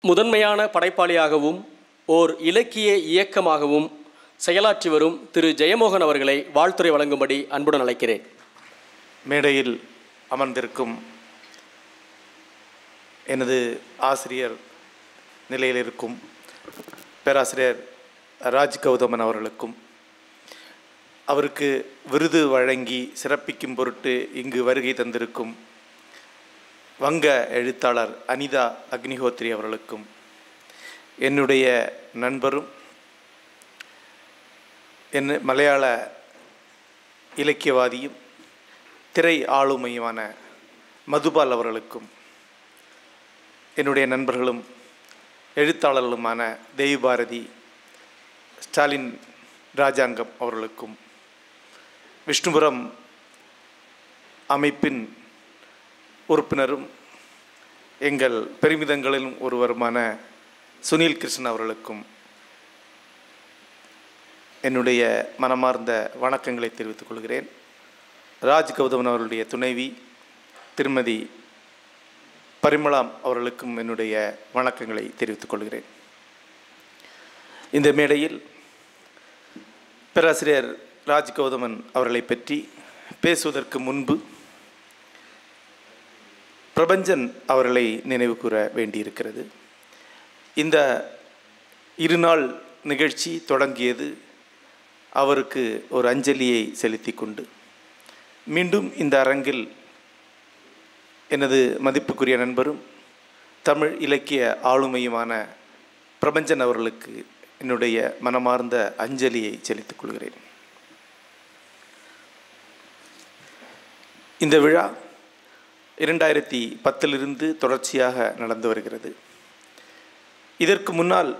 முதன்மையான படைப்பாளியாகவும் ஓர் இலக்கிய இயக்கமாகவும் செயலாற்றி வரும் திரு ஜெயமோகன் அவர்களை வாழ்த்துரை வழங்கும்படி அன்புடன் அழைக்கிறேன். மேடையில் அமர்ந்திருக்கும் எனது ஆசிரியர் நிலையில் இருக்கும் பேராசிரியர் ராஜ் கௌதமன் அவர்களுக்கும், அவருக்கு விருது வழங்கி சிறப்பிக்கும் பொருட்டு இங்கு வருகை தந்திருக்கும் வங்க எழுத்தாளர் அனிதா அக்னிஹோத்ரி அவர்களுக்கும், என்னுடைய நண்பரும் மலையாள இலக்கியவாதியும் திரை ஆளுமையுமான மதுபால் அவர்களுக்கும், என்னுடைய நண்பர்களும் எழுத்தாளர்களுமான தேவி பாரதி, ஸ்டாலின் ராஜாங்கம் அவர்களுக்கும், விஷ்ணுபுரம் அமைப்பின் உறுப்பினரும் எங்கள் பெருமிதங்களிலும் ஒருவருமான சுனில் கிருஷ்ணன் அவர்களுக்கும் என்னுடைய மனமார்ந்த வணக்கங்களை தெரிவித்துக் கொள்கிறேன். ராஜ் கௌதமன் அவர்களுடைய துணைவி திருமதி பரிமளாம் அவர்களுக்கும் என்னுடைய வணக்கங்களை தெரிவித்துக் கொள்கிறேன். இந்த மேடையில் பேராசிரியர் ராஜ் கௌதமன் அவர்களை பற்றி பேசுவதற்கு முன்பு பிரபஞ்சன் அவர்களை நினைவு கூற வேண்டியிருக்கிறது. இந்த இருநாள் நிகழ்ச்சி தொடங்கியது அவருக்கு ஒரு அஞ்சலியை செலுத்தி கொண்டு, மீண்டும் இந்த அரங்கில் எனது மதிப்புக்குரிய நண்பரும் தமிழ் இலக்கிய ஆளுமையுமான பிரபஞ்சன் அவர்களுக்கு என்னுடைய மனமார்ந்த அஞ்சலியை செலுத்திக் கொள்கிறேன். இந்த விழா 2010 தொடர்ச்சியாக நடந்து வருகிறது. இதற்கு முன்னால்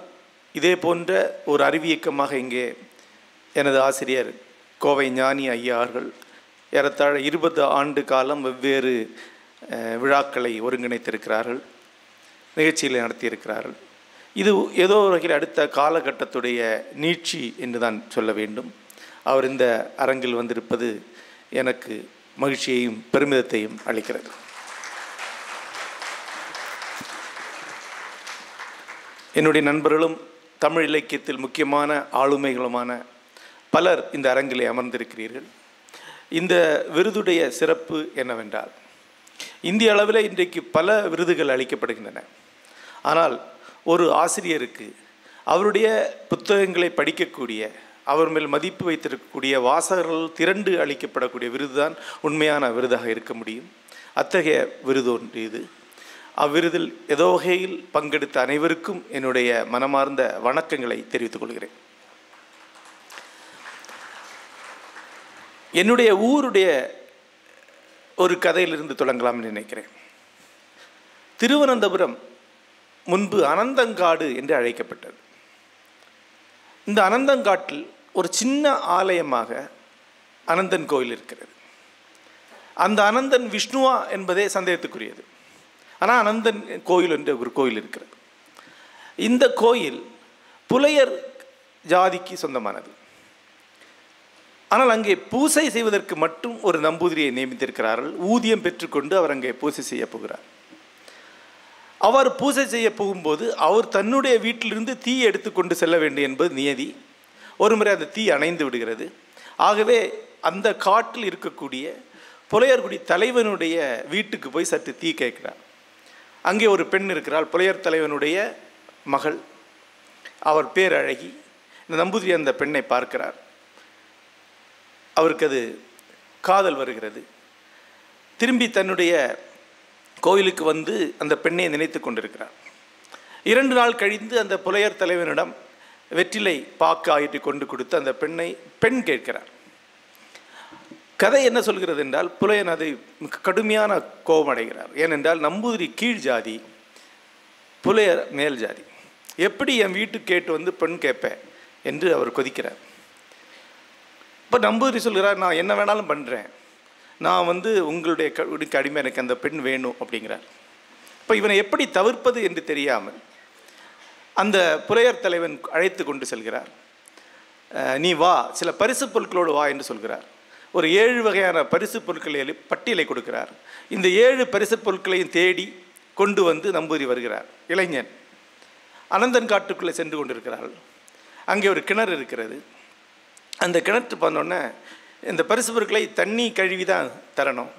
இதே போன்ற ஒரு அறிவியக்கமாக இங்கே எனது ஆசிரியர் கோவை ஞானி ஐயா அவர்கள் ஏறத்தாழ 20 ஆண்டு காலம் வெவ்வேறு விழாக்களை ஒருங்கிணைத்திருக்கிறார்கள், நிகழ்ச்சிகளை நடத்தியிருக்கிறார்கள். இது ஏதோ வகையில் அடுத்த காலகட்டத்துடைய நீட்சி என்று தான் சொல்ல வேண்டும். அவர் இந்த அரங்கில் வந்திருப்பது எனக்கு மகிழ்ச்சியையும் பெருமிதத்தையும் அளிக்கிறது. என்னுடைய நண்பர்களும் தமிழ் இலக்கியத்தில் முக்கியமான ஆளுமைகளுமான பலர் இந்த அரங்கிலே அமர்ந்திருக்கிறீர்கள். இந்த விருதுடைய சிறப்பு என்னவென்றால், இந்திய அளவில் இன்றைக்கு பல விருதுகள் அளிக்கப்படுகின்றன. ஆனால் ஒரு ஆசிரியருக்கு அவருடைய புத்தகங்களை படிக்கக்கூடிய, அவர் மேல் மதிப்பு வைத்திருக்கக்கூடிய வாசகர்கள் திரண்டு அளிக்கப்படக்கூடிய விருது தான் உண்மையான விருதாக இருக்க முடியும். அத்தகைய விருது ஒன்று இது. அவ்விருதில் ஏதோ வகையில் பங்கெடுத்த அனைவருக்கும் என்னுடைய மனமார்ந்த வணக்கங்களை தெரிவித்துக் கொள்கிறேன். என்னுடைய ஊருடைய ஒரு கதையிலிருந்து தொடங்கலாம்னு நினைக்கிறேன். திருவனந்தபுரம் முன்பு அனந்தங்காடு என்று அழைக்கப்பட்டது. இந்த அனந்தங்காட்டில் ஒரு சின்ன ஆலயமாக அனந்தன் கோயில் இருக்கிறது. அந்த அனந்தன் விஷ்ணுவா என்பதே சந்தேகத்துக்குரியது. ஆனால் அனந்தன் கோயில் என்ற ஒரு கோயில் இருக்கிறது. இந்த கோயில் புலையர் ஜாதிக்கு சொந்தமானது. ஆனால் அங்கே பூசை செய்வதற்கு மட்டும் ஒரு நம்பூதிரியை நியமித்திருக்கிறார்கள். ஊதியம் பெற்றுக்கொண்டு அவர் அங்கே பூசை செய்ய போகிறார். அவர் பூசை செய்ய போகும்போது அவர் தன்னுடைய வீட்டிலிருந்து தீ எடுத்துக்கொண்டு செல்ல வேண்டும் என்பது நியதி. ஒரு முறை அந்த தீ அணைந்து விடுகிறது. ஆகவே அந்த காட்டில் இருக்கக்கூடிய புலையர்குடி தலைவனுடைய வீட்டுக்கு போய் சற்று தீ கேட்கிறார். அங்கே ஒரு பெண் இருக்கிறாள், புலையர் தலைவனுடைய மகள். அவர் பேரழகி. இந்த நம்பூதிரி அந்த பெண்ணை பார்க்கிறார். அவருக்கு அது காதல் வருகிறது. திரும்பி தன்னுடைய கோயிலுக்கு வந்து அந்த பெண்ணை நினைத்து கொண்டிருக்கிறார். 2 நாள் கழிந்து அந்த புலையர் தலைவனிடம் வெற்றிலை பாக்கு ஆயிட்டு கொண்டு கொடுத்து அந்த பெண் கேட்கிறார். கதை என்ன சொல்கிறது என்றால், புலையன் அதை கடுமையான கோபம் அடைகிறார். ஏனென்றால் நம்பூதிரி கீழ் ஜாதி, புலையர் மேல் ஜாதி. எப்படி என் வீட்டுக்கு கேட்டு வந்து பெண் கேட்பேன் என்று அவர் கொதிக்கிறார். இப்போ நம்பூதிரி சொல்கிறார், நான் என்ன வேணாலும் பண்ணுறேன், நான் வந்து உங்களுடைய அடிமை, எனக்கு அந்த பெண் வேணும் அப்படிங்கிறார். இப்போ இவனை எப்படி தவிர்ப்பது என்று தெரியாமல் அந்த புலையர் தலைவன் அழைத்து கொண்டு செல்கிறார். நீ வா, சில பரிசு பொருட்களோடு வா என்று சொல்கிறார். ஒரு 7 வகையான பரிசு பொருட்களை பட்டியலை கொடுக்கிறார். இந்த 7 பரிசு பொருட்களையும் தேடி கொண்டு வந்து நம்பூதிரி வருகிறார். இளைஞன் அனந்தன் காட்டுக்குள்ளே சென்று கொண்டிருக்கிறார்கள். அங்கே ஒரு கிணறு இருக்கிறது. அந்த கிணற்று பண்ணோன்னே இந்த பரிசு பொருட்களை தண்ணி கழுவி தான் தரணும்,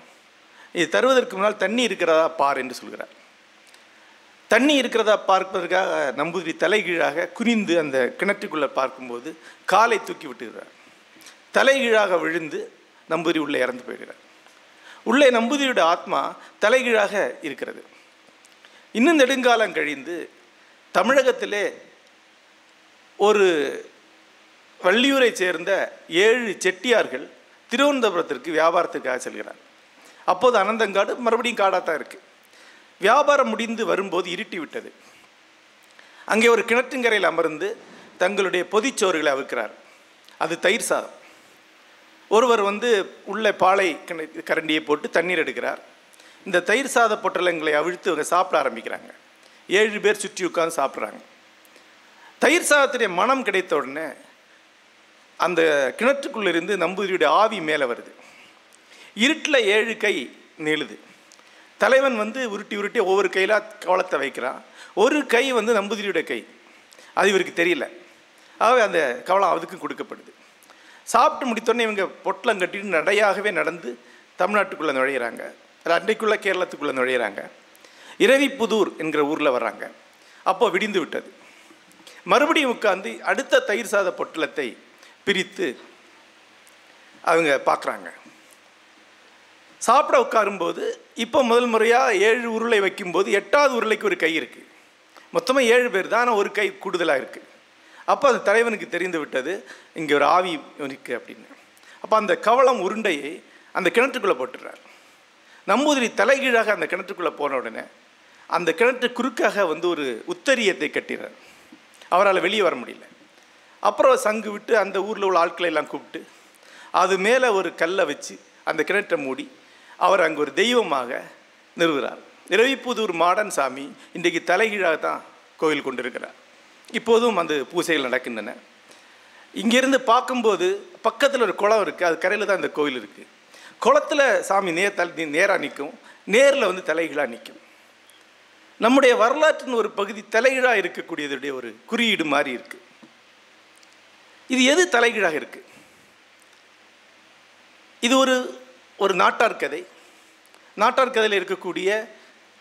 இது தருவதற்கு முன்னால் தண்ணி இருக்கிறதா பார் என்று சொல்கிறார். தண்ணி இருக்கிறதா பார்ப்பதற்காக நம்பூதிரி தலைகீழாக குனிந்து அந்த கிணற்றுக்குள்ளே பார்க்கும்போது காலை தூக்கி விட்டுகிறார். தலைகீழாக விழுந்து நம்பூதிரி உள்ளே இறந்து போயிடுகிறார். உள்ளே நம்பூதிரியோட ஆத்மா தலைகீழாக இருக்கிறது. இன்னும் நெடுங்காலம் கழிந்து தமிழகத்திலே ஒரு வள்ளியூரை சேர்ந்த 7 செட்டியார்கள் திருவனந்தபுரத்திற்கு வியாபாரத்திற்காக செல்கிறார். அப்போது அனந்தங்காடு மறுபடியும் காடாக தான் இருக்குது. வியாபாரம் முடிந்து வரும்போது இருட்டி விட்டது. அங்கே ஒரு கிணற்றுங்கரையில் அமர்ந்து தங்களுடைய பொதிச்சோறுகளை அவிக்கிறார். அது தயிர் சாதம். ஒருவர் உள்ள பாலை கரண்டியை போட்டு தண்ணீர் எடுக்கிறார். இந்த தயிர் சாத பொட்டலங்களை அவிழ்த்து அவங்க சாப்பிட ஆரம்பிக்கிறாங்க. 7 பேர் சுற்றி உட்கார்ந்து சாப்பிட்றாங்க. தயிர் சாதத்துடைய மனம் கிடைத்த உடனே அந்த கிணற்றுக்குள்ளிருந்து நம்பூதிரியுடைய ஆவி மேலே வருது. இருட்டில் 7 கை நீளுது. தலைவன் உருட்டி உருட்டி ஒவ்வொரு கையில் கவளத்தை வைக்கிறான். ஒரு கை நம்பூதிரியுடைய கை, அது இவருக்கு தெரியல. ஆகவே அந்த கவளம் அதுக்கும் கொடுக்கப்படுது. சாப்பிட்டு முடித்தோடனே இவங்க பொட்டலம் கட்டிட்டு நடையாகவே நடந்து தமிழ்நாட்டுக்குள்ளே நுழையிறாங்க. அன்றைக்குள்ளே கேரளத்துக்குள்ளே நுழையிறாங்க. இரவிப்புதூர் என்கிற ஊரில் வர்றாங்க. அப்போ விடிந்து விட்டது. மறுபடியும் உட்கார்ந்து அடுத்த தயிர் சாத பொட்டலத்தை பிரித்து அவங்க பார்க்குறாங்க. சாப்பிட உட்காரும்போது இப்போ முதல் முறையாக 7 உருளை வைக்கும்போது 8வது உருளைக்கு ஒரு கை இருக்குது. மொத்தமாக 7 பேர் தான், ஆனால் ஒரு கை கூடுதலாக இருக்குது. அப்போ அந்த தலைவனுக்கு தெரிந்து விட்டது இங்கே ஒரு ஆவி இருக்குது அப்படின்னு. அப்போ அந்த கவளம் உருண்டையை அந்த கிணற்றுக்குள்ளே போட்டுடுறார். நம்பூதிரி தலைகீழாக அந்த கிணற்றுக்குள்ளே போன உடனே அந்த கிணற்று குறுக்காக ஒரு உத்தரியத்தை கட்டிறார். அவரால் வெளியே வர முடியல. அப்புறம் சங்கு விட்டு அந்த ஊரில் உள்ள ஆட்களை எல்லாம் கூப்பிட்டு அது மேலே ஒரு கல்லை வச்சு அந்த கிணற்றை மூடி அவர் அங்கே ஒரு தெய்வமாக நிறுவுகிறார். இரவிப்புதூர் மாடன் சாமி இன்றைக்கு தலைகீழாக தான் கோயில் கொண்டிருக்கிறார். இப்போதும் அந்த பூசைகள் நடக்கின்றன. இங்கேருந்து பார்க்கும்போது பக்கத்தில் ஒரு குளம் இருக்குது. அது கரையில் தான் இந்த கோயில் இருக்குது. குளத்தில் சாமி நேராக நிற்கும், நேரில் தலைகீழாக நிற்கும். நம்முடைய வரலாற்றின் ஒரு பகுதி தலைகீழாக இருக்கக்கூடியதுடைய ஒரு குறியீடு மாதிரி இருக்குது. இது எது தலைகீழாக இருக்குது? இது ஒரு நாட்டார் கதை. நாட்டார் கதையில் இருக்கக்கூடிய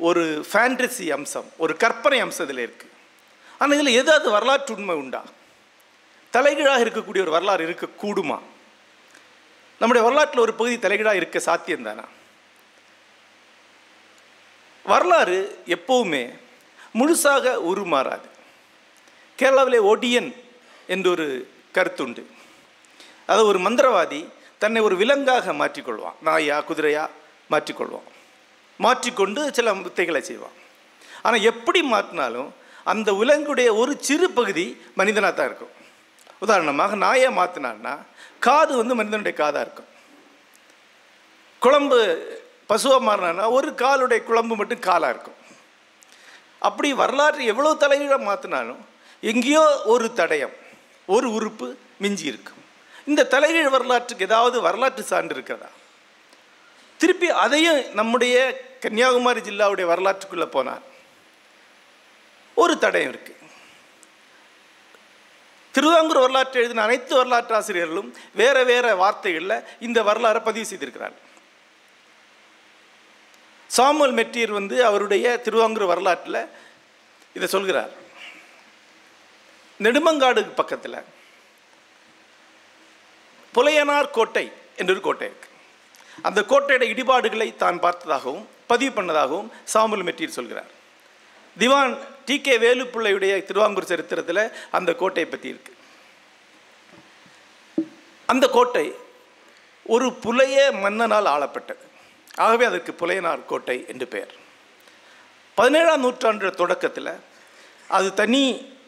ஒரு ஃபேண்டசி அம்சம், ஒரு கற்பனை அம்சம் இதில் இருக்குது. ஆனால் இதில் எதாவது வரலாற்று உண்மை உண்டா? தலைகீழாக இருக்கக்கூடிய ஒரு வரலாறு இருக்கக்கூடுமா? நம்முடைய வரலாற்றில் ஒரு பகுதி தலைகீழாக இருக்க சாத்தியம்தானா? வரலாறு எப்போவுமே முழுசாக உருமாறாது. கேரளாவிலே ஒடியன் என்று ஒரு கருத்துண்டு. அது ஒரு மந்திரவாதி தன்னை ஒரு விலங்காக மாற்றிக்கொள்வான். நாயா குதிரையா மாற்றிக்கொள்வான். மாற்றிக்கொண்டு சில வித்தைகளை செய்வான். ஆனால் எப்படி மாற்றினாலும் அந்த விலங்குடைய ஒரு சிறு பகுதி மனிதனாக தான் இருக்கும். உதாரணமாக நாயை மாற்றினான்னா காது மனிதனுடைய காதாக இருக்கும். குழம்பு பசுவாக மாறினா ஒரு காலுடைய குழம்பு மட்டும் காலாக இருக்கும். அப்படி வரலாற்று எவ்வளோ தலைகீழாக மாற்றினாலும் எங்கேயோ ஒரு தடயம், ஒரு உறுப்பு மிஞ்சி இருக்கும். இந்த தலைகீழ் வரலாற்றுக்கு ஏதாவது வரலாற்று சான்று இருக்கிறதா? திருப்பி அதையும் நம்முடைய கன்னியாகுமரி ஜில்லாவுடைய வரலாற்றுக்குள்ளே போனார் ஒரு தடயம் இருக்குது. திருவாங்கூர் வரலாற்று எழுதின அனைத்து வரலாற்று ஆசிரியர்களும் வேறு வேறு வார்த்தைகளில் இந்த வரலாறை பதிவு செய்திருக்கிறார். சாமுவல் மெட்டீர் அவருடைய திருவாங்கூர் வரலாற்றில் இதை சொல்கிறார். நெடுமங்காடு பக்கத்தில் புலையனார் கோட்டை என்ற ஒரு கோட்டை இருக்கு. அந்த கோட்டையோட இடிபாடுகளை தான் பார்த்ததாகவும் பதிவு பண்ணதாகவும் சாமுவல் மெட்டீர் சொல்கிறார். திவான் டி.கே. வேலுப்பிள்ளையுடைய திருவாங்கூர் சரித்திரத்தில் அந்த கோட்டையை பற்றி இருக்கு. அந்த கோட்டை ஒரு புலைய மன்னனால் ஆளப்பட்டது. ஆகவே அதற்கு புலையனார் கோட்டை என்று பெயர். 17ஆம் நூற்றாண்டு தொடக்கத்தில் அது தனி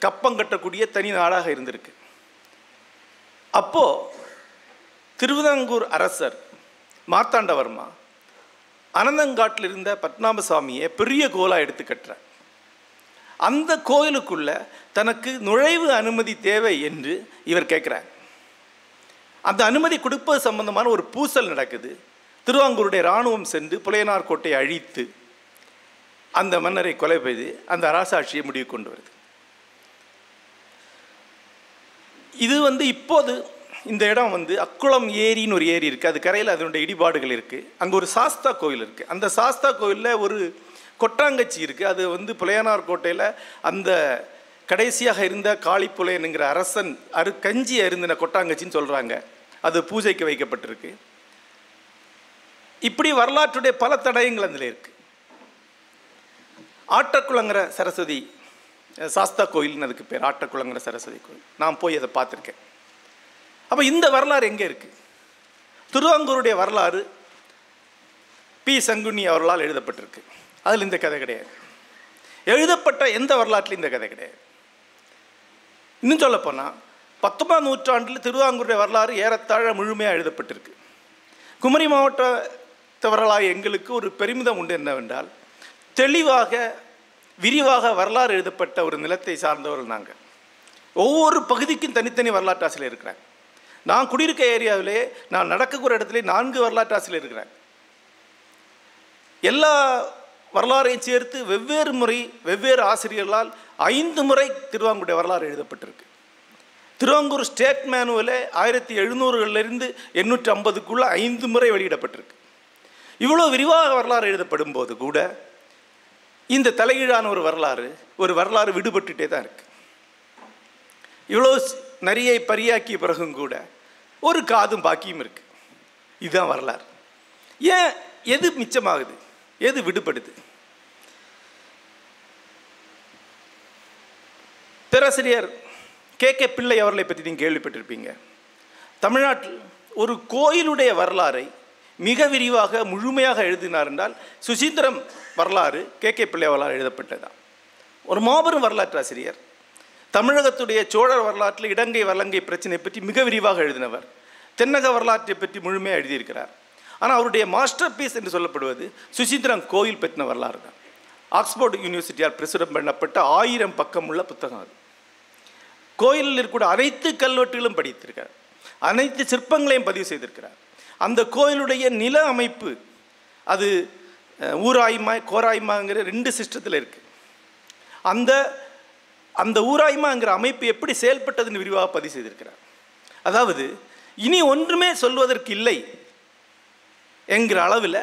கப்பம் கட்டக்கூடிய தனி நாடாக இருந்திருக்கு. அப்போது திருவிதாங்கூர் அரசர் மார்த்தாண்டவர்மா அனந்தங்காட்டில் இருந்த பத்மநாபசாமியை பெரிய கோலாக எடுத்து கட்டுறார். அந்த கோயிலுக்குள்ள தனக்கு நுழைவு அனுமதி தேவை என்று இவர் கேட்குறார். அந்த அனுமதி கொடுப்பது சம்பந்தமான ஒரு பூசல் நடக்குது. திருவாங்கூருடைய இராணுவம் சென்று புலையனார் கோட்டையை அழித்து அந்த மன்னரை கொலை செய்து அந்த அரசாட்சியை முடிவு கொண்டு வருது. இது இப்போது இந்த இடம் அக்குளம் ஏரின்னு ஒரு ஏரி இருக்குது. அது கரையில் அதனுடைய இடிபாடுகள் இருக்குது. அங்கே ஒரு சாஸ்தா கோயில் இருக்குது. அந்த சாஸ்தா கோயிலில் ஒரு கொட்டாங்கச்சி இருக்குது. அது புலையனார் கோட்டையில் அந்த கடைசியாக இருந்த காளிப்புலையனுங்கிற அரசன் கஞ்சி அருந்தின கொட்டாங்கச்சின்னு சொல்கிறாங்க. அது பூஜைக்கு வைக்கப்பட்டிருக்கு. இப்படி வரலாற்றுடைய பல தடயங்கள் அதில் இருக்குது. ஆட்டக்குளங்கிற சரஸ்வதி சாஸ்தா கோயில்னு அதுக்கு பேர். ஆட்டக்குளங்கிற சரஸ்வதி கோயில் நான் போய் அதை பார்த்துருக்கேன். அப்போ இந்த வரலாறு எங்கே இருக்குது? திருவாங்கூருடைய வரலாறு பி சங்குனி அவர்களால் எழுதப்பட்டிருக்கு. அதில் இந்த கதை கிடையாது. எழுதப்பட்ட எந்த வரலாற்றிலும் இந்த கதை கிடையாது. இன்னும் சொல்லப்போனால் 19ஆம் நூற்றாண்டில் திருவாங்கூருடைய வரலாறு ஏறத்தாழ முழுமையாக எழுதப்பட்டிருக்கு. குமரி மாவட்டத்தவர்களாக எங்களுக்கு ஒரு பெருமிதம் உண்டு. என்னவென்றால், தெளிவாக விரிவாக வரலாறு எழுதப்பட்ட ஒரு நிலத்தை சார்ந்தவர்கள் நாங்கள். ஒவ்வொரு பகுதிக்கும் தனித்தனி வரலாற்று ஆசிரியர் இருக்கிறாங்க. நான் குடியிருக்க ஏரியாவிலே நான் நடக்கக்கூடிய இடத்துல 4 வரலாற்று ஆசிரியர் இருக்கிறாங்க. எல்லா வரலாறையும் சேர்த்து வெவ்வேறு முறை வெவ்வேறு ஆசிரியர்களால் 5 முறை திருவாங்கூருடைய வரலாறு எழுதப்பட்டிருக்கு. திருவாங்கூர் ஸ்டேட் மேனுவலே 1700களிலிருந்து 850க்குள்ள 5 முறை வெளியிடப்பட்டிருக்கு. இவ்வளோ விரிவாக வரலாறு எழுதப்படும் போது கூட இந்த தலைகீழான ஒரு வரலாறு விடுபட்டுட்டே தான் இருக்கு. இவ்வளோ நிறைய பரியாக்கிய பிறகும் கூட ஒரு காதும் பாக்கியும் இருக்கு. இதுதான் வரலாறு. ஏன் எது மிச்சமாகுது, எது விடுபடுது? பேராசிரியர் கே பிள்ளை அவர்களை பற்றி நீங்கள் கேள்விப்பட்டிருப்பீங்க. தமிழ்நாட்டில் ஒரு கோயிலுடைய வரலாறை மிக விரிவாக முழுமையாக எழுதினார் என்றால் சுசீந்திரம் வரலாறு கே பிள்ளை அவர்களால் எழுதப்பட்டதுதான். ஒரு மாபெரும் வரலாற்று ஆசிரியர். தமிழகத்துடைய சோழர் வரலாற்றில் இடங்கை வலங்கை பிரச்சனை பற்றி மிக விரிவாக எழுதினவர். தென்னக வரலாற்றை பற்றி முழுமையாக எழுதியிருக்கிறார். ஆனால் அவருடைய மாஸ்டர் பீஸ் என்று சொல்லப்படுவது சுசீந்திரம் கோயில் பற்றின வரலாறு தான். ஆக்ஸ்போர்ட் யூனிவர்சிட்டியால் பிரசுரம் பண்ணப்பட்ட 1000 பக்கம் உள்ள புத்தகம் அது. கோயிலில் இருக்கக்கூடிய அனைத்து கல்வெட்டுகளும் படித்திருக்கிறார். அனைத்து சிற்பங்களையும் பதிவு செய்திருக்கிறார். அந்த கோயிலுடைய நில அமைப்பு அது ஊராய்மா கோராய்மாங்கிற 2 சிஸ்டத்தில் இருக்குது. அந்த ஊராய்மாங்கிற அமைப்பு எப்படி செயல்பட்டதுன்னு விரிவாக பதிவு செய்திருக்கிறார். அதாவது இனி ஒன்றுமே சொல்வதற்கு இல்லை என்கிற அளவில்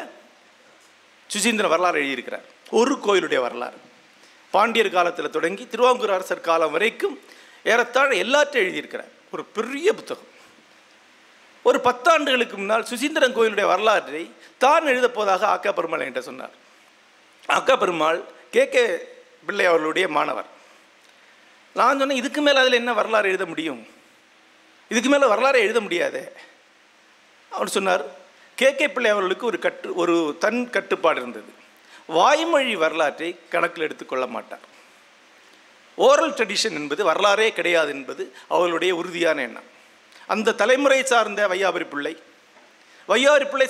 சுசீந்திர வரலாறு எழுதியிருக்கிறார். ஒரு கோயிலுடைய வரலாறு பாண்டியர் காலத்தில் தொடங்கி திருவாங்கூர் அரசர் காலம் வரைக்கும் ஏறத்தாழ எல்லாற்றையும் எழுதியிருக்கிறார். ஒரு பெரிய புத்தகம். ஒரு 10 ஆண்டுகளுக்கு முன்னால் சுசீந்திரம் கோயிலுடைய வரலாற்றை தான் எழுதப்போவதாக ஆக்கா பெருமாள் என்கிட்ட சொன்னார். ஆக்கா பெருமாள் கே பிள்ளை அவர்களுடைய மாணவர். நான் சொன்னேன், இதுக்கு மேலே அதில் என்ன வரலாறு எழுத முடியும்? இதுக்கு மேலே வரலாறு எழுத முடியாதே. அவர் சொன்னார், கே பிள்ளை அவர்களுக்கு ஒரு தன் கட்டுப்பாடு இருந்தது. வாய்மொழி வரலாற்றை கணக்கில் எடுத்துக்கொள்ள மாட்டார். ஓரல் ட்ரெடிஷன் என்பது வரலாறே கிடையாது என்பது அவர்களுடைய உறுதியான எண்ணம். அந்த தலைமுறை சார்ந்த வையாபுரி பிள்ளை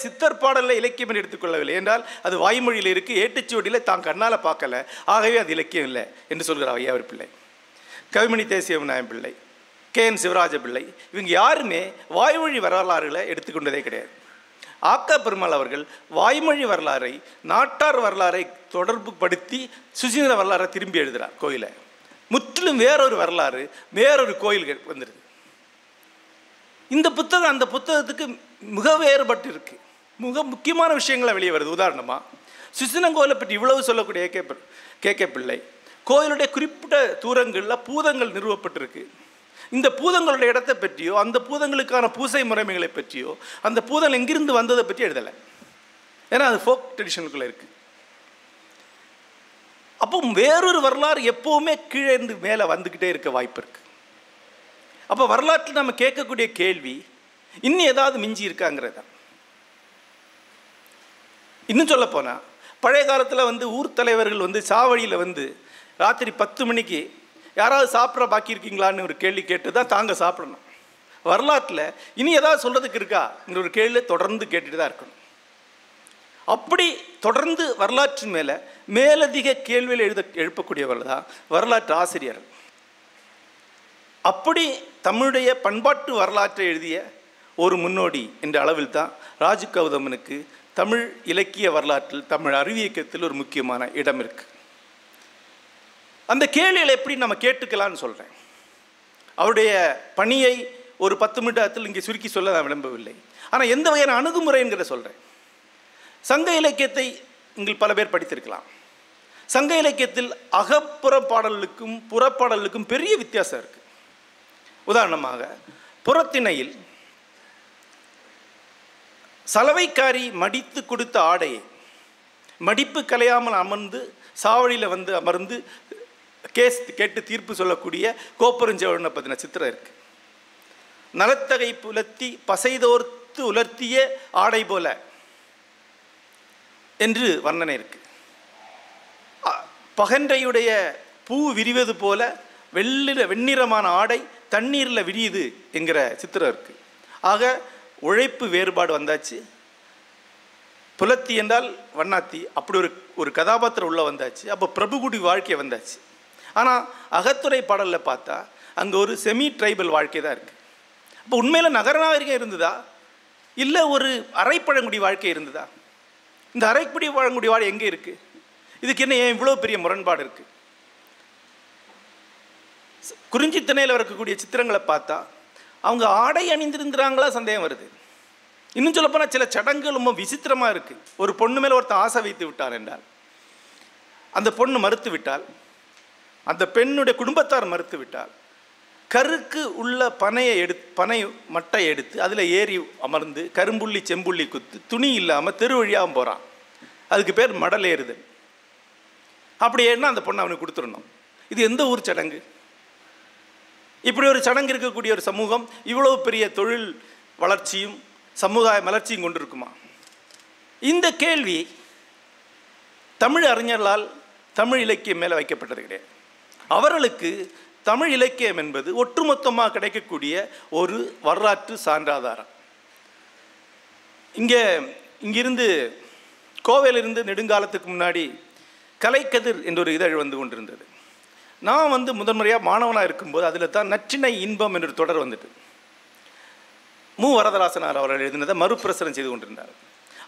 சித்தர் பாடலில் இலக்கியம் என்று எடுத்துக்கொள்ளவில்லை. என்றால் அது வாய்மொழியில் இருக்குது, ஏட்டுச்சுவடியில் தான் கண்ணால் பார்க்கல, ஆகவே அது இலக்கியம் இல்லை என்று சொல்கிறார் வையாபுரி பிள்ளை. கவிமணி தேசிய விநாயகம் பிள்ளை, KN சிவராஜ பிள்ளை, இவங்க யாருமே வாய்மொழி வரலாறுகளை எடுத்துக்கொண்டதே கிடையாது. ஆக்கா பெருமாள் அவர்கள் வாய்மொழி வரலாறை நாட்டார் வரலாறை தொடர்பு படுத்தி சுசீந்திர வரலாறை திரும்பி எழுதுகிறார். கோயிலை முற்றிலும் வேறொரு வரலாறு வேறொரு கோயில்கள் வந்துடுது. இந்த புத்தகம் அந்த புத்தகத்துக்கு மிக வேறுபட்டு இருக்கு. மிக முக்கியமான விஷயங்களை வெளியே வருது. உதாரணமாக சுசீந்திரம் கோயிலை பற்றி இவ்வளவு சொல்லக்கூடிய கே பிள்ளை கோயிலுடைய குறிப்பிட்ட தூரங்களில் பூதங்கள் நிறுவப்பட்டிருக்கு. இந்த பூதங்களுடைய இடத்தை பற்றியோ அந்த பூதங்களுக்கான பூசை முறைமைகளை பற்றியோ அந்த பூதங்கள் எங்கிருந்து வந்ததை பற்றி எழுதலை. ஏன்னா அது ஃபோக் ட்ரெடிஷனுக்குள்ளே இருக்குது. அப்போ வேறொரு வரலாறு எப்போவுமே கீழே இருந்து மேலே வந்துக்கிட்டே இருக்க வாய்ப்பு இருக்குது. அப்போ வரலாற்றில் நம்ம கேட்கக்கூடிய கேள்வி இன்னும் ஏதாவது மிஞ்சி இருக்காங்கிறத. இன்னும் சொல்லப்போனால் பழைய காலத்தில் ஊர் தலைவர்கள் சாவடியில் ராத்திரி 10 மணிக்கு யாராவது சாப்பிட்ற பாக்கி இருக்கீங்களான்னு ஒரு கேள்வி கேட்டு தான் தாங்க சாப்பிடணும். வரலாற்றில் இனி ஏதாவது சொல்கிறதுக்கு இருக்காங்கிற ஒரு கேள்வி தொடர்ந்து கேட்டுட்டு தான் இருக்கணும். அப்படி தொடர்ந்து வரலாற்றின் மேலதிக கேள்வியில் எழுப்பக்கூடியவர்கள் தான் வரலாற்று ஆசிரியர்கள். அப்படி தமிழுடைய பண்பாட்டு வரலாற்றை எழுதிய ஒரு முன்னோடி என்ற அளவில் தான் ராஜு கௌதமனுக்கு தமிழ் இலக்கிய வரலாற்றில் தமிழ் அறிவியக்கத்தில் ஒரு முக்கியமான இடம் இருக்குது. அந்த கேள்விகளை எப்படி நம்ம கேட்டுக்கலான்னு சொல்கிறேன். அவருடைய பணியை ஒரு 10 நிமிடத்தில் இங்கே சுருக்கி சொல்ல நான் விரும்பவில்லை. ஆனால் எந்த வகையான அணுகுமுறைங்கிறத சொல்கிறேன். சங்க இலக்கியத்தை நீங்கள் பல பேர் படித்திருக்கலாம். சங்க இலக்கியத்தில் அகப்புற பாடலுக்கும் புறப்பாடலுக்கும் பெரிய வித்தியாசம் இருக்குது. உதாரணமாக புறத்திணையில் சலவைக்காரி மடித்து கொடுத்த ஆடையை மடிப்பு கலையாமல் அமர்ந்து சாவடியில் வந்து அமர்ந்து கேஸ் கேட்டு தீர்ப்பு சொல்லக்கூடிய கோப்பெருஞ்செழியனை பற்றின சித்திரம் இருக்குது. நலத்தகை புலத்தி பசைதோர்த்து உலர்த்திய ஆடை போல என்று வர்ணனை இருக்கு. பகன்றையுடைய பூ விரிவது போல வெண்ணிறமான ஆடை தண்ணீரில் விரியுது என்கிற சித்திரம் இருக்கு. ஆக உழைப்பு வேறுபாடு வந்தாச்சு. புலத்தி என்றால் வண்ணாத்தி, அப்படி ஒரு கதாபாத்திரம் உள்ள வந்தாச்சு. அப்போ பிரபுகுடி வாழ்க்கை வந்தாச்சு. ஆனால் அகத்துறை பாடலில் பார்த்தா அங்கே ஒரு செமி ட்ரைபல் வாழ்க்கை தான் இருக்குது. அப்போ உண்மையில் நகர நாகரிகம் இருந்ததா இல்லை ஒரு அரைப்பழங்குடி வாழ்க்கை இருந்ததா? இந்த அரைப்படி பழங்குடி வாழ்க்கை எங்கே இருக்குது? இதுக்கு என்ன ஏன் இவ்வளோ பெரிய முரண்பாடு இருக்குது? குறிஞ்சி திணையில் இருக்கக்கூடிய சித்திரங்களை பார்த்தா அவங்க ஆடை அணிந்திருந்தாங்களா சந்தேகம் வருது. இன்னும் சொல்லப்போனால் சில சடங்குகள் ரொம்ப விசித்திரமாக இருக்குது. ஒரு பொண்ணு மேலே ஒருத்தர் ஆசை வைத்து விட்டார் என்றால் அந்த பொண்ணு மறுத்து விட்டால், அந்த பெண்ணுடைய குடும்பத்தார் மறுத்து விட்டால், கருக்கு உள்ள பனை மட்டை எடுத்து அதில் ஏறி அமர்ந்து கரும்புள்ளி செம்புள்ளி குத்து துணி இல்லாமல் தெரு வழியாகவும் போகிறான். அதுக்கு பேர் மடல் ஏறுதல். அப்படி ஏறினா அந்த பொண்ணை அவனுக்கு கொடுத்துடணும். இது எந்த ஊர் சடங்கு? இப்படி ஒரு சடங்கு இருக்கக்கூடிய ஒரு சமூகம் இவ்வளவு பெரிய தொழில் வளர்ச்சியும் சமுதாய மலர்ச்சியும் கொண்டிருக்குமா? இந்த கேள்வி தமிழ் அறிஞர்களால் தமிழ் இலக்கியம் மேலே வைக்கப்பட்டது கிடையாது. அவர்களுக்கு தமிழ் இலக்கியம் என்பது ஒட்டுமொத்தமாக கிடைக்கக்கூடிய ஒரு வரலாற்று சான்றாதாரம். இங்கிருந்து கோவையிலிருந்து நெடுங்காலத்துக்கு முன்னாடி கலைக்கதிர் என்ற ஒரு இதழ் வந்து கொண்டிருந்தது. நான் முதன்முறையாக மாணவனாக இருக்கும்போது அதில் தான் நற்றினை இன்பம் என்ற தொடர் வந்துட்டு மு வரதராசனார் அவர்கள் எழுதினதை மறுபிரசுரம் செய்து கொண்டிருந்தார்.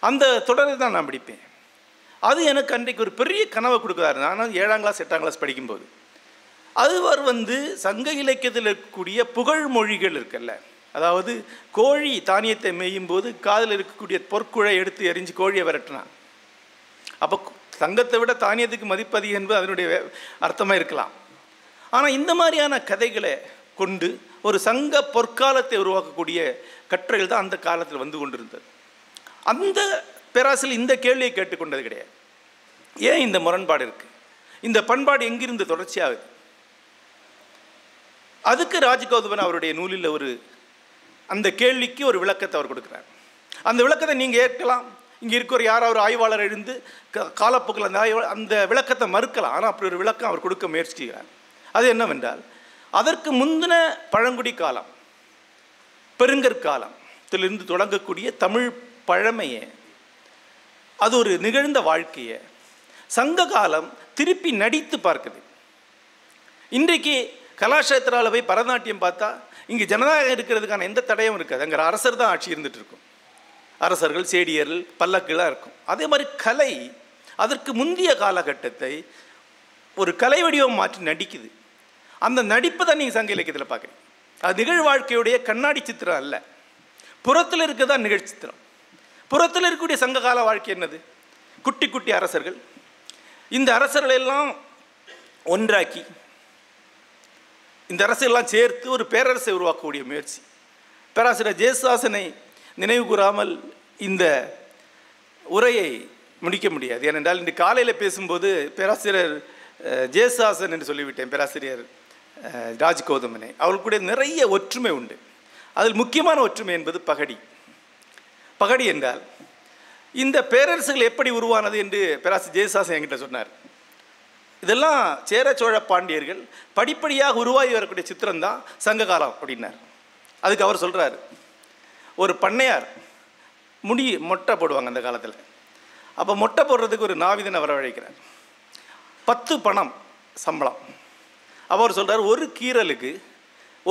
அந்த தொடரை தான் நான் படிப்பேன். அது எனக்கு அன்றைக்கு ஒரு பெரிய கனவை கொடுக்குறாரு. நான் 7ஆம் கிளாஸ் 8ஆம் கிளாஸ் படிக்கும்போது அதுவர் சங்க இலக்கியத்தில் இருக்கக்கூடிய புகழ் மொழிகள் இருக்குல்ல, அதாவது கோழி தானியத்தை மேயும் போது காதில் இருக்கக்கூடிய பொற்குழை எடுத்து எரிஞ்சு கோழியை விரட்டினான். அப்போ சங்கத்தை விட தானியத்துக்கு மதிப்பதி என்பது அதனுடைய அர்த்தமாக இருக்கலாம். ஆனால் இந்த மாதிரியான கதைகளை கொண்டு ஒரு சங்க பொற்காலத்தை உருவாக்கக்கூடிய கட்டுரைகள் தான் அந்த காலத்தில் வந்து கொண்டிருந்தது. அந்த பேராசிரியர் இந்த கேள்வியை கேட்டுக்கொண்டது கிடையாது. ஏன் இந்த முரண்பாடு இருக்குது? இந்த பண்பாடு எங்கிருந்து தொடர்ச்சியாகுது? அதுக்கு ராஜகௌதமன் அவருடைய நூலில் அந்த கேள்விக்கு ஒரு விளக்கத்தை அவர் கொடுக்குறார். அந்த விளக்கத்தை நீங்கள் ஏற்கலாம். இங்கே இருக்கிற யாராவது ஆய்வாளர் எழுந்து காலப்போக்கில் அந்த விளக்கத்தை மறுக்கலாம். ஆனால் அப்படி ஒரு விளக்கம் அவர் கொடுக்க முயற்சிக்கிறார். அது என்னவென்றால், அதற்கு முந்தின பழங்குடி காலம், பெருங்கற்காலத்திலிருந்து தொடங்கக்கூடிய தமிழ் பழமையை, அது ஒரு நிகழ்ந்த வாழ்க்கையை சங்க காலம் திருப்பி நடித்து பார்க்குது. இன்றைக்கு கலாட்சேத்திராவில் போய் பரதநாட்டியம் பார்த்தா இங்கே ஜனநாயகம் இருக்கிறதுக்கான எந்த தடையும் இருக்காது. அங்கே அரசர் தான் ஆட்சி இருந்துகிட்டு இருக்கும். அரசர்கள், சேடியர்கள், பல்லக்குலாம் இருக்கும். அதே மாதிரி கலை அதற்கு முந்தைய காலகட்டத்தை ஒரு கலை வடிவம் மாற்றி நடிக்குது. அந்த நடிப்பை தான் நீங்கள் சங்க இலக்கியத்தில் பார்க்குறீங்க. அது நிகழ் வாழ்க்கையுடைய கண்ணாடி சித்திரம் அல்ல, புறத்தில் இருக்கிறதா நிகழ்ச்சி சித்திரம். புறத்தில் இருக்கக்கூடிய சங்க கால வாழ்க்கை என்னது? குட்டி குட்டி அரசர்கள். இந்த அரசர்களெல்லாம் ஒன்றாக்கி இந்த அரசெல்லாம் சேர்த்து ஒரு பேரரசை உருவாக்கக்கூடிய முயற்சி. பேராசிரியர் ஜேசுதாசனை நினைவு கூறாமல் இந்த உரையை முடிக்க முடியாது. ஏனென்றால் இன்று காலையில் பேசும்போது பேராசிரியர் ஜேசுதாசன் என்று சொல்லிவிட்டேன், பேராசிரியர் ராஜகௌதமனை. அவர்களுடைய நிறைய ஒற்றுமை உண்டு. அதில் முக்கியமான ஒற்றுமை என்பது பகடி. பகடி என்றால் இந்த பேரரசுகள் எப்படி உருவானது என்று பேராசிரியர் ஜேசுதாசன் என்கிட்ட சொன்னார். இதெல்லாம் சேர சோழ பாண்டியர்கள் படிப்படியாக உருவாகி வரக்கூடிய சித்திரம் தான் சங்க காலம் அப்படின்னார். அதுக்கு அவர் சொல்கிறார், ஒரு பண்ணையார் மொட்டை போடுவாங்க அந்த காலத்தில். அப்போ மொட்டை போடுறதுக்கு ஒரு நாவிதனை வரவழைக்கிறார். 10 பணம் சம்பளம். அப்போ அவர் சொல்கிறார், ஒரு கீரலுக்கு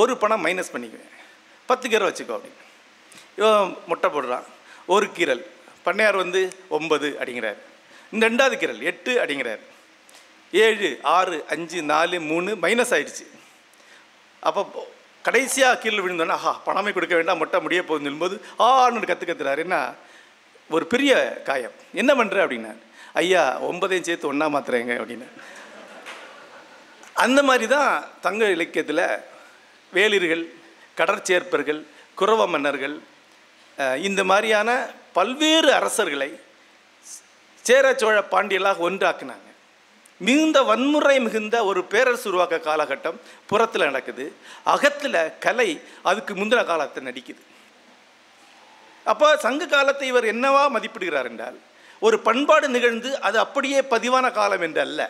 1 பணம் மைனஸ் பண்ணிக்குவேன், 10 கீரை வச்சுக்கோ அப்படின்னு. இவன் மொட்டை போடுறான். ஒரு கீரல். பண்ணையார் 9 அப்படிங்கிறார். இந்த 2வது கீரல் 8 அப்படிங்கிறார். 7, 6, 5, 4, 3 மைனஸ் ஆயிடுச்சு. அப்போ கடைசியாக கீழே விழுந்தோன்னா பணமே கொடுக்க வேண்டாம், மொட்டை முடிய போகுதுன்னு சொல்லும்போது ஆன்னு கற்றுறாரு. என்ன ஒரு பெரிய காயம். என்ன பண்ணுற அப்படின்னா, ஐயா 9 சேர்த்து ஒன்றா மாத்துறேங்க அப்படின்னு. அந்த மாதிரி தான் தங்க இலக்கியத்தில் வேளிர்கள், கடற்சேர்ப்பர்கள், குரவ மன்னர்கள், இந்த மாதிரியான பல்வேறு அரசர்களை சேர சோழ பாண்டியலாக ஒன்றாக்குனாங்க. மிகுந்த வன்முறை மிகுந்த ஒரு பேரரசு உருவாக்க காலகட்டம் புறத்தில் நடக்குது. அகத்தில் கலை அதுக்கு முந்தின காலத்தை நடிக்குது. அப்போ சங்க காலத்தை இவர் என்னவா மதிப்பிடுகிறார் என்றால், ஒரு பண்பாடு நிகழ்ந்து அது அப்படியே பதிவான காலம் என்று அல்ல,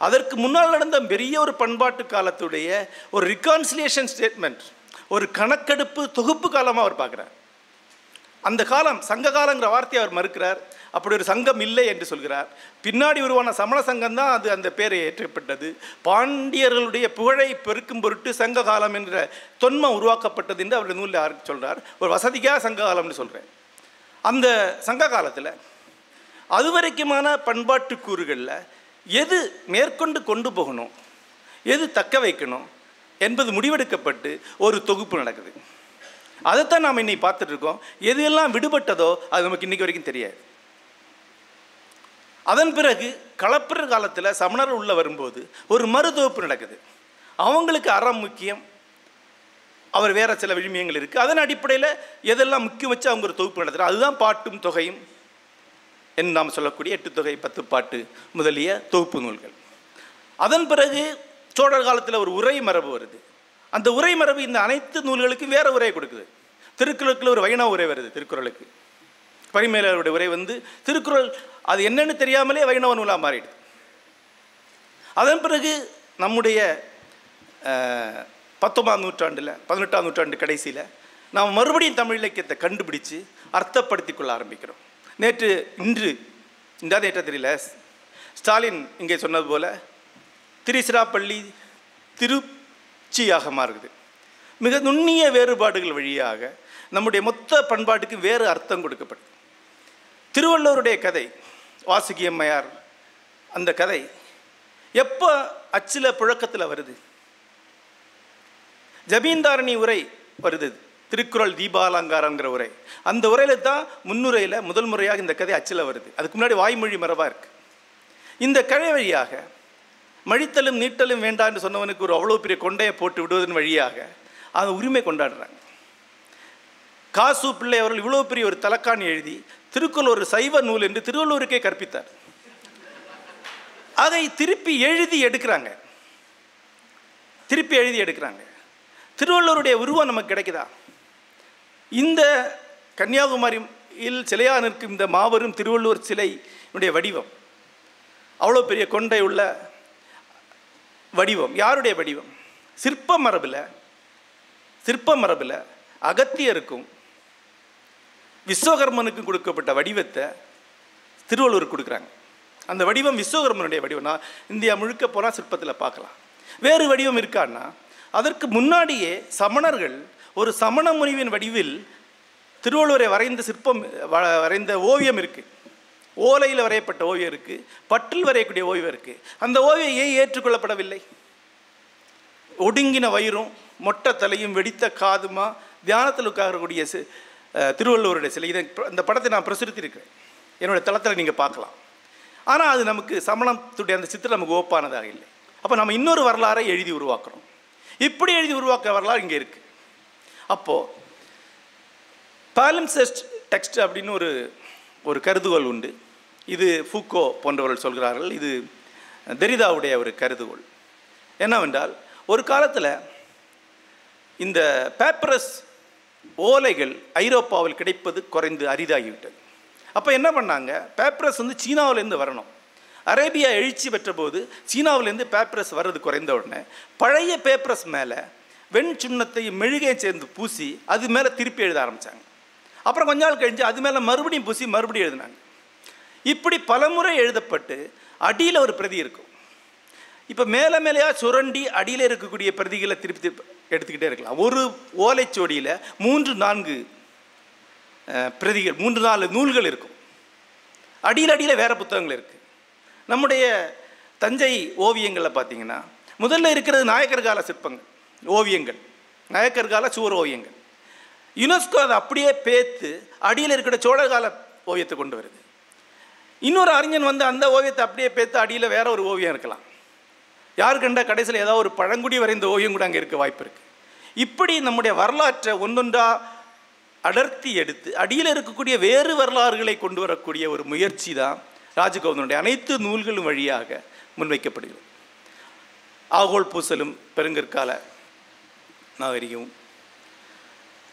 அதற்கு முன்னால் நடந்த பெரிய ஒரு பண்பாட்டு காலத்துடைய ஒரு ரிகான்சிலியேஷன் ஸ்டேட்மெண்ட், ஒரு கணக்கெடுப்பு தொகுப்பு காலமாக அவர் பார்க்குறார். அந்த காலம் சங்க காலங்கிற வார்த்தையை அவர் மறுக்கிறார். அப்படி ஒரு சங்கம் இல்லை என்று சொல்கிறார். பின்னாடி உருவான சமண சங்கம் தான் அது அந்த பேரை ஏற்றப்பட்டது. பாண்டியர்களுடைய புகழை பெருக்கும் பொருட்டு சங்க காலம் என்ற தொன்மம் உருவாக்கப்பட்டது என்று அவருடைய நூலில் யாருக்கு சொல்கிறார். ஒரு வசதிக்காக சங்க காலம்னு சொல்கிறேன். அந்த சங்க காலத்தில் அதுவரைக்குமான பண்பாட்டு கூறுகளில் எது மேற்கொண்டு கொண்டு போகணும், எது தக்க வைக்கணும் என்பது முடிவெடுக்கப்பட்டு ஒரு தொகுப்பு நடக்குது. அதைத்தான் நாம் இன்னைக்கு பார்த்துட்டு இருக்கோம். எது எல்லாம் விடுபட்டதோ அது நமக்கு இன்னைக்கு வரைக்கும் தெரியாது. அதன் பிறகு களப்பிற காலத்தில் சமணர் உள்ள வரும்போது ஒரு மறுதொகுப்பு நடக்குது. அவங்களுக்கு அறம் முக்கியம், அவர் வேற சில விழுமியங்கள் இருக்குது. அதன் அடிப்படையில் எதெல்லாம் முக்கியம் வச்சு அவங்க ஒரு தொகுப்பு நடத்துகிறார். அதுதான் பாட்டும் தொகையும் என்று நாம் சொல்லக்கூடிய 8 தொகை 10 பாட்டு முதலிய தொகுப்பு நூல்கள். அதன் பிறகு சோழர் காலத்தில் ஒரு உரை மரபு வருது. அந்த உரை மரபு இந்த அனைத்து நூல்களுக்கும் வேறு உரை கொடுக்குது. திருக்குறளுக்குள்ள ஒரு வைணவ உரை வருது. திருக்குறளுக்கு பரிமேலருடைய உரை வந்து திருக்குறள் அது என்னன்னு தெரியாமலே வைணவ நூலாக மாறிடுது. அதன் பிறகு நம்முடைய 19ஆம் நூற்றாண்டில் 18ஆம் நூற்றாண்டு கடைசியில் நாம் மறுபடியும் தமிழ் இலக்கியத்தை கண்டுபிடிச்சு அர்த்தப்படுத்தி கொள்ள ஆரம்பிக்கிறோம். இன்று தெரியல, ஸ்டாலின் இங்கே சொன்னது போல் திருச்சிராப்பள்ளி திருச்சியாக மாறுது. மிக நுண்ணிய வேறுபாடுகள் வழியாக நம்முடைய மொத்த பண்பாட்டுக்கு வேறு அர்த்தம் கொடுக்கப்படுது. திருவள்ளுவருடைய கதை வாசுகி அம்மையார், அந்த கதை எப்போ அச்சில் புழக்கத்தில் வருது? ஜமீன்தாரணி உரை வருது, திருக்குறள் தீபாலங்காரங்கிற உரை. அந்த உரையில் தான் முன்னுரையில் முதல் முறையாக இந்த கதை அச்சில் வருது. அதுக்கு முன்னாடி வாய்மொழி மரபாக இருக்குது. இந்த கதை வழியாக மழித்தலும் நீட்டலும் வேண்டான்னு சொன்னவனுக்கு ஒரு அவ்வளோ பெரிய கொண்டையை போட்டு விடுவதன் வழியாக அதை உரிமை கொண்டாடுறாங்க. காசு பிள்ளை அவர்கள் இவ்வளோ பெரிய ஒரு தலக்காணி எழுதி திருக்குறள் ஒரு சைவ நூல் என்று திருவள்ளுவருக்கே கற்பித்தார். அதை திருப்பி எழுதி எடுக்கிறாங்க. திருவள்ளுவருடைய உருவம் நமக்கு கிடைக்குதா? இந்த கன்னியாகுமரியில் சிலையாக நிற்கும் இந்த மாபெரும் திருவள்ளுவர் சிலையுடைய வடிவம், அவ்வளோ பெரிய கொண்டை உள்ள வடிவம் யாருடைய வடிவம்? சிற்ப மரபில் அகத்தியருக்கும் விஸ்வகர்மனுக்கும் கொடுக்கப்பட்ட வடிவத்தை திருவள்ளுவர் கொடுக்குறாங்க. அந்த வடிவம் விஸ்வகர்மனுடைய வடிவம். நான் இந்தியா முழுக்க போனால் சிற்பத்தில் பார்க்கலாம். வேறு வடிவம் இருக்கான்னா, அதற்கு முன்னாடியே சமணர்கள் ஒரு சமண முனிவின் வடிவில் திருவள்ளுவரை வரைந்த ஓவியம் இருக்குது. ஓலையில் வரையப்பட்ட ஓவியம் இருக்குது, பட்டில் வரையக்கூடிய ஓவியம் இருக்குது. அந்த ஓவியம் ஏன் ஏற்றுக்கொள்ளப்படவில்லை? ஒடுங்கின வயிறும் மொட்டை தலையும் வெடித்த காதுமா தியானத்தில் உட்காரக்கூடிய திருவள்ளுவருடைய சிலை. இந்த படத்தை நான் பிரசுரித்திருக்கிறேன், என்னுடைய தளத்தில் நீங்கள் பார்க்கலாம். ஆனால் அது நமக்கு சமணத்துடைய அந்த சித்திரம் நமக்கு ஓப்பானதாக இல்லை. அப்போ நம்ம இன்னொரு வரலாறை எழுதி உருவாக்குறோம். இப்படி எழுதி உருவாக்க வரலாறு இங்கே இருக்குது. அப்போது பாலிம்செஸ்ட் டெக்ஸ்ட் அப்படின்னு ஒரு கருதுகோள் உண்டு. இது ஃபூக்கோ போன்றவர்கள் சொல்கிறார்கள். இது தெரிதாவுடைய ஒரு கருதுகோள். என்னவென்றால், ஒரு காலத்தில் இந்த பேப்பரஸ் ஓலைகள் ஐரோப்பாவில் கிடைப்பது குறைந்து அரிதாகிவிட்டது. அப்போ என்ன பண்ணாங்க, பேப்பரஸ் வந்து சீனாவிலேருந்து வரணும். அரேபியா எழுச்சி பெற்ற போது சீனாவிலேருந்து பேப்பரஸ் வர்றது குறைந்த உடனே பழைய பேப்பரஸ் மேலே வெண் சுண்ணத்தையும் மெழுகையும் சேர்ந்து பூசி அது மேலே திருப்பி எழுத ஆரம்பித்தாங்க. அப்புறம் கொஞ்ச நாள் கழிஞ்சு அது மேலே மறுபடியும் பூசி மறுபடியும் எழுதினாங்க. இப்படி பலமுறை எழுதப்பட்டு அடியில் ஒரு பிரதி இருக்கும். இப்போ மேலேயா சுரண்டி அடியில் இருக்கக்கூடிய பிரதிகளை திருப்பி எடுத்துக்கிட்டே இருக்கலாம். ஒரு ஓலைச்சோடியில் 3-4 பிரதிகள், 3-4 நூல்கள் இருக்கும். அடியில் வேறு புத்தகங்கள் இருக்குது. நம்முடைய தஞ்சை ஓவியங்களில் பார்த்திங்கன்னா முதல்ல இருக்கிறது நாயக்கர் கால சிற்பங்கள் ஓவியங்கள். நாயக்கர் கால சுவர் ஓவியங்கள். யுனெஸ்கோ அதை அப்படியே பேத்து அடியில் இருக்கிற சோழர் கால ஓவியத்தை கொண்டு வருது. இன்னொரு அறிஞன் வந்து அந்த ஓவியத்தை அப்படியே பேத்து அடியில் வேற ஒரு ஓவியம் இருக்கலாம். யாரு கண்டா கடைசியில் ஏதாவது ஒரு பழங்குடி வரைந்த ஓவியம் கூட அங்கே இருக்க வாய்ப்பு இருக்குது. இப்படி நம்முடைய வரலாற்றை ஒன்றொன்றா அடர்த்தி எடுத்து அடியில் இருக்கக்கூடிய வேறு வரலாறுகளை கொண்டு வரக்கூடிய ஒரு முயற்சி தான் ராஜகோவிந்தனுடைய அனைத்து நூல்களும் வழியாக முன்வைக்கப்படுகிறது. ஆகோல் பூசலும் பெருங்கற்கால நாகரிகமும்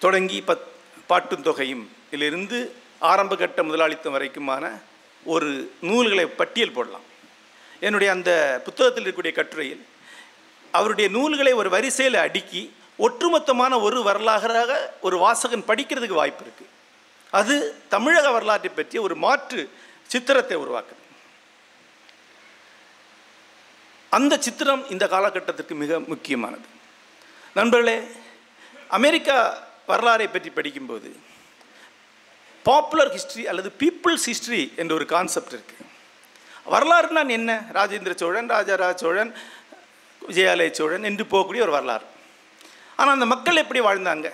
தொடங்கி பாட்டும் தொகையும் இதிலிருந்து ஆரம்ப கட்ட முதலாளித்தம் வரைக்குமான ஒரு நூல்களை பட்டியல் போடலாம். என்னுடைய அந்த புத்தகத்தில் இருக்கக்கூடிய கட்டுரையில் அவருடைய நூல்களை ஒரு வரிசையில் அடுக்கி ஒட்டுமொத்தமான ஒரு வரலாறாக ஒரு வாசகன் படிக்கிறதுக்கு வாய்ப்பு இருக்குது. அது தமிழக வரலாற்றை பற்றிய ஒரு மாற்று சித்திரத்தை உருவாக்குது. அந்த சித்திரம் இந்த காலகட்டத்திற்கு மிக முக்கியமானது. நண்பர்களே, அமெரிக்கா வரலாறை பற்றி படிக்கும்போது பாப்புலர் ஹிஸ்ட்ரி அல்லது பீப்புள்ஸ் ஹிஸ்ட்ரி என்ற ஒரு கான்செப்ட் இருக்குது. வரலாறுனா என்ன? ராஜேந்திர சோழன், ராஜராஜ சோழன், விஜயாலய சோழன் என்று போகக்கூடிய ஒரு வரலாறு. ஆனால் அந்த மக்கள் எப்படி வாழ்ந்தாங்க,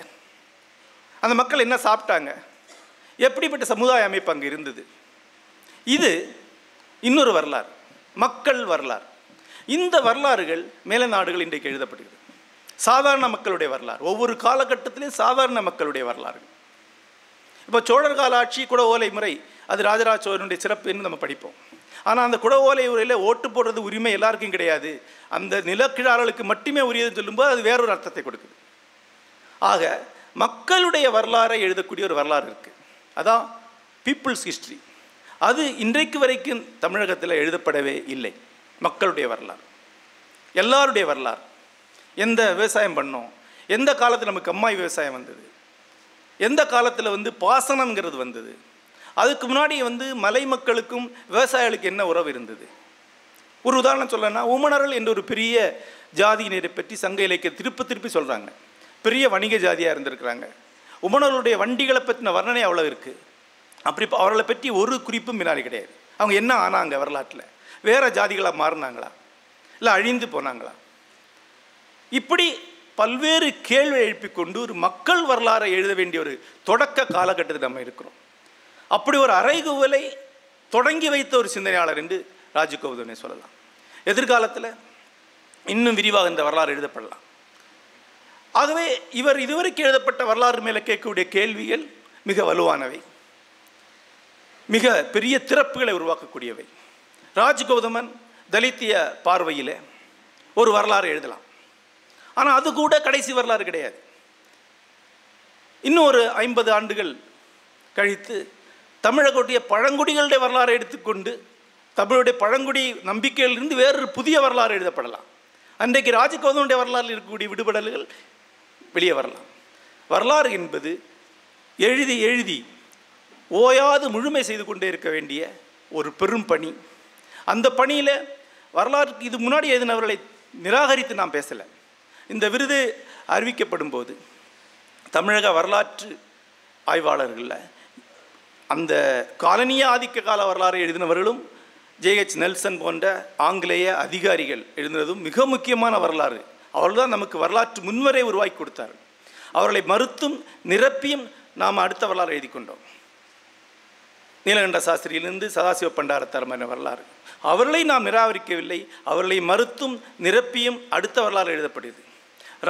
அந்த மக்கள் என்ன சாப்பிட்டாங்க, எப்படிப்பட்ட சமுதாய அமைப்பு அங்கே இருந்தது, இது இன்னொரு வரலாறு, மக்கள் வரலாறு. இந்த வரலாறுகள் மேல நாடுகள் இன்றைக்கு எழுதப்படுகிறது. சாதாரண மக்களுடைய வரலாறு, ஒவ்வொரு காலகட்டத்திலும் சாதாரண மக்களுடைய வரலாறு. இப்போ சோழர் கால ஆட்சி குட ஓலை முறை, அது ராஜராஜ சோழனுடைய சிறப்பு என்று நம்ம படிப்போம். ஆனால் அந்த குட ஓலை முறையில் ஓட்டு போடுறது உரிமை எல்லாருக்கும் கிடையாது, அந்த நிலக்கிழார்களுக்கு மட்டுமே உரியதுன்னு சொல்லும்போது அது வேறொரு அர்த்தத்தை கொடுக்குது. ஆக மக்களுடைய வரலாறை எழுதக்கூடிய ஒரு வரலாறு இருக்குது, அதான் பீப்புள்ஸ் ஹிஸ்ட்ரி. அது இன்றைக்கு வரைக்கும் தமிழகத்தில் எழுதப்படவே இல்லை. மக்களுடைய வரலாறு, எல்லாருடைய வரலாறு. எந்த விவசாயம் பண்ணோம், எந்த காலத்தில் நமக்கு கம்மாய் விவசாயம் வந்தது, எந்த காலத்தில் வந்து பாசனம்ங்கிறது வந்தது, அதுக்கு முன்னாடி வந்து மலை மக்களுக்கும் விவசாயிகளுக்கு என்ன உறவு இருந்தது. ஒரு உதாரணம் சொல்லணும்னா, உமணர்கள் என்ற ஒரு பெரிய ஜாதியினரை பற்றி சங்க இலக்கிய திருப்பி சொல்கிறாங்க. பெரிய வணிக ஜாதியாக இருந்திருக்கிறாங்க. உமணர்களுடைய வண்டிகளை பற்றின வர்ணனை அவ்வளோ இருக்குது. அப்படி அவர்களை பற்றி ஒரு குறிப்பும் பின்னாடி கிடையாது. அவங்க என்ன ஆனாங்க வரலாற்றில், வேறு ஜாதிகளாக மாறினாங்களா, இல்லை அழிந்து போனாங்களா, இப்படி பல்வேறு கேள்வி எழுப்பிக்கொண்டு ஒரு மக்கள் வரலாறை எழுத வேண்டிய ஒரு தொடக்க காலகட்டத்தில் நம்ம இருக்கிறோம். அப்படி ஒரு அறைகூவலை தொடங்கி வைத்த ஒரு சிந்தனையாளர் என்று ராஜகோவிந்தனை சொல்லலாம். எதிர்காலத்தில் இன்னும் விரிவாக இந்த வரலாறு எழுதப்படலாம். ஆகவே இவர் இதுவரைக்கும் எழுதப்பட்ட வரலாறு மேலே கேட்கக்கூடிய கேள்விகள் மிக வலுவானவை, மிக பெரிய திறப்புகளை உருவாக்கக்கூடியவை. ராஜகௌதமன் தலித்திய பார்வையில் ஒரு வரலாறு எழுதலாம், ஆனால் அது கூட கடைசி வரலாறு கிடையாது. இன்னும் ஒரு 50 ஆண்டுகள் கழித்து தமிழகத்துடைய பழங்குடிகளுடைய வரலாறை எடுத்துக்கொண்டு தமிழுடைய பழங்குடி நம்பிக்கையிலிருந்து வேறொரு புதிய வரலாறு எழுதப்படலாம். அன்றைக்கு ராஜகௌதமனுடைய வரலாறில் இருக்கக்கூடிய விடுபடல்கள் வெளியே வரலாம். வரலாறு என்பது எழுதி எழுதி ஓயாது முழுமை செய்து கொண்டே இருக்க வேண்டிய ஒரு பெரும் பணி. அந்த பணியில் வரலாற்றுக்கு இது முன்னாடி எழுதினவர்களை நிராகரித்து நாம் பேசலை. இந்த விருது அறிவிக்கப்படும் போது தமிழக வரலாற்று ஆய்வாளர்களில் அந்த காலனிய ஆதிக்க கால வரலாறு எழுதினவர்களும் ஜேஹெச் நெல்சன் போன்ற ஆங்கிலேய அதிகாரிகள் எழுதினதும் மிக முக்கியமான வரலாறு. அவர்கள் தான் நமக்கு வரலாற்று முன்வரை உருவாக்கி கொடுத்தார். அவர்களை மறுத்தும் நிரப்பியும் நாம் அடுத்த வரலாறு எழுதி கொண்டோம். நீலகண்ட சாஸ்திரியிலிருந்து சதாசிவ பண்டாரத்தரமான வரலாறு, அவர்களை நாம் நிராகரிக்கவில்லை, அவர்களை மறுத்தும் நிரப்பியும் அடுத்த வரலாறு எழுதப்படுகிறது.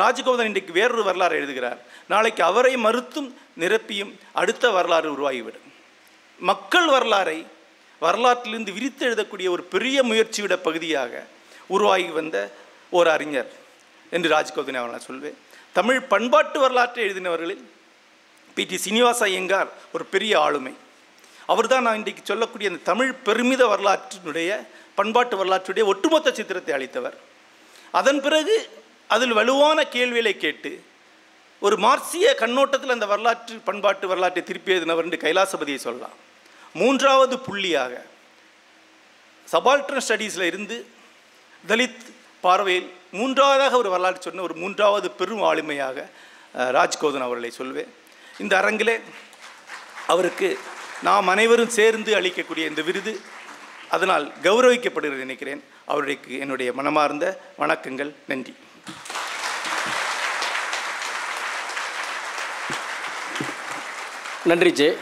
ராஜகோவிந்தன் இன்றைக்கு வேறொரு வரலாறு எழுதுகிறார், நாளைக்கு அவரை மறுத்தும் நிரப்பியும் அடுத்த வரலாறு உருவாகிவிடும். மக்கள் வரலாறை வரலாற்றிலிருந்து விரித்து எழுதக்கூடிய ஒரு பெரிய முயற்சியோட பகுதியாக உருவாகி வந்த ஒரு அறிஞர் என்று ராஜகோவிந்தனை அவர்கள் சொல்வேன். தமிழ் பண்பாட்டு வரலாற்றை எழுதினவர்களில் பி.டி. சீனிவாச ஐயங்கார் ஒரு பெரிய ஆளுமை. அவர் தான் நான் இன்றைக்கு சொல்லக்கூடிய அந்த தமிழ் பெருமித வரலாற்றினுடைய பண்பாட்டு வரலாற்றுடைய ஒட்டுமொத்த சித்திரத்தை அளித்தவர். அதன் பிறகு அதில் வலுவான கேள்விகளை கேட்டு ஒரு மார்க்சிய கண்ணோட்டத்தில் அந்த வரலாற்று பண்பாட்டு வரலாற்றை திருப்பி எழுதினவர் என்று கைலாசபதியை சொல்லலாம். மூன்றாவது புள்ளியாக சபால்டர்ன் ஸ்டடீஸில் இருந்து தலித் பார்வையில் மூன்றாவதாக ஒரு வரலாற்று சொன்ன ஒரு மூன்றாவது பெரும் ஆளுமையாக ராஜ்கோவிந்தன் அவர்களை சொல்வேன். இந்த அரங்கிலே அவருக்கு நாம் அனைவரும் சேர்ந்து அளிக்கக்கூடிய இந்த விருது அதனால் கௌரவிக்கப்படுகிறது நினைக்கிறேன். அவருக்கு என்னுடைய மனமார்ந்த வணக்கங்கள், நன்றி. நன்றி ஜே.